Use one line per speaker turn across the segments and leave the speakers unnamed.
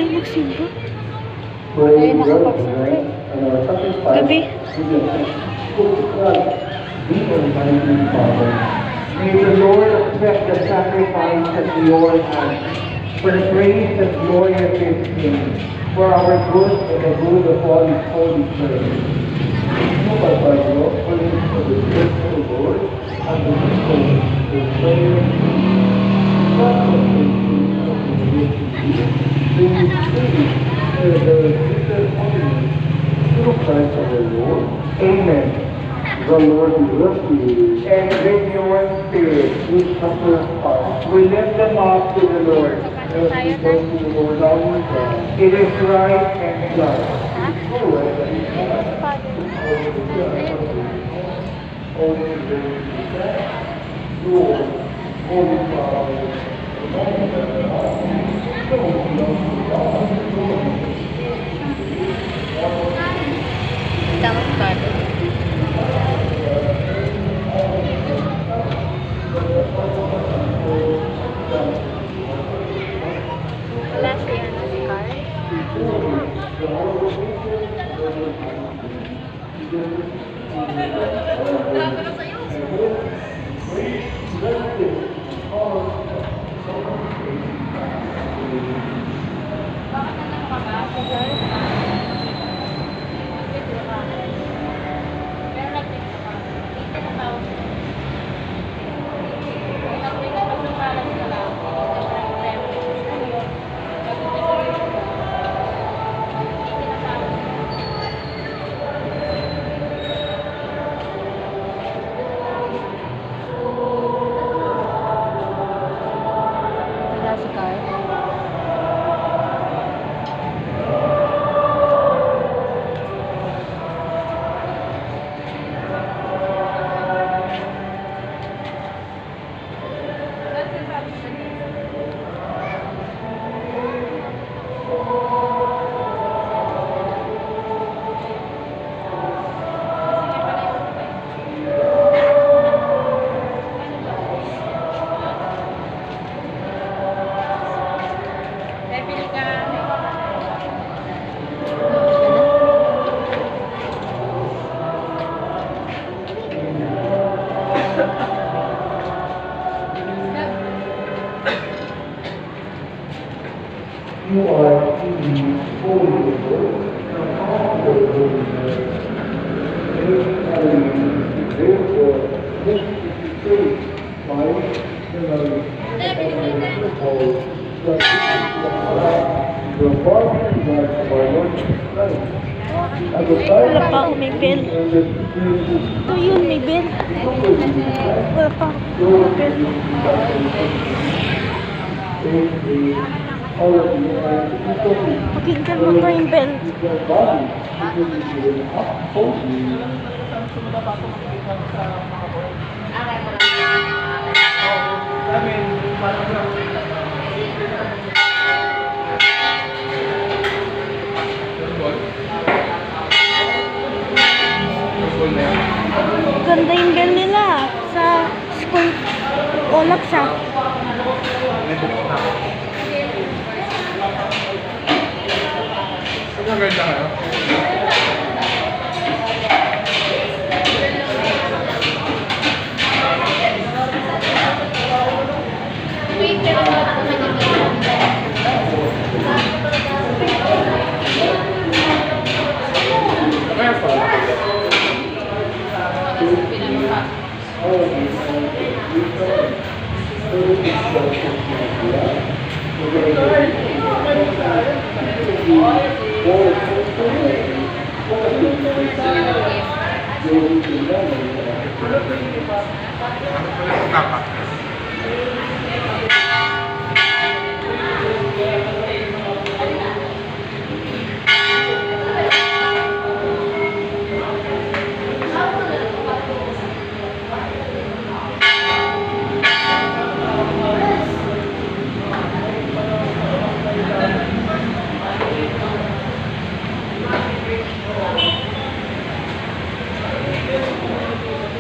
tayo magsimba.
Tayo nakapagsimba.
Gabi.
May the Lord accept the sacrifice at your hands, for the praise and glory of His name, for our good and the good of all His holy church. For the church of the Lord, and the people, the prayer, Amen. The Lord be with you. And with your spirit, we suffer us. We lift them up to the Lord. As we go to the Lord our God. It is right and just. Holy Lord, Holy Father,
Dapat kado. Wala siya na si Carl. Wala si Carl.
You are indeed holy, Lord, the Father of holiness. Therefore, this is the faith by the knowledge of the body and blood of our Lord Jesus Christ.
Wala pa ako may bell. Ito yun, may bell. Wala pa ako may bell. Pakinggan mo pa yung bell. Ganda yung bell nila sa school. Olak siya.
Ang ganda nga.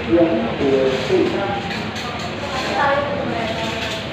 Yeah.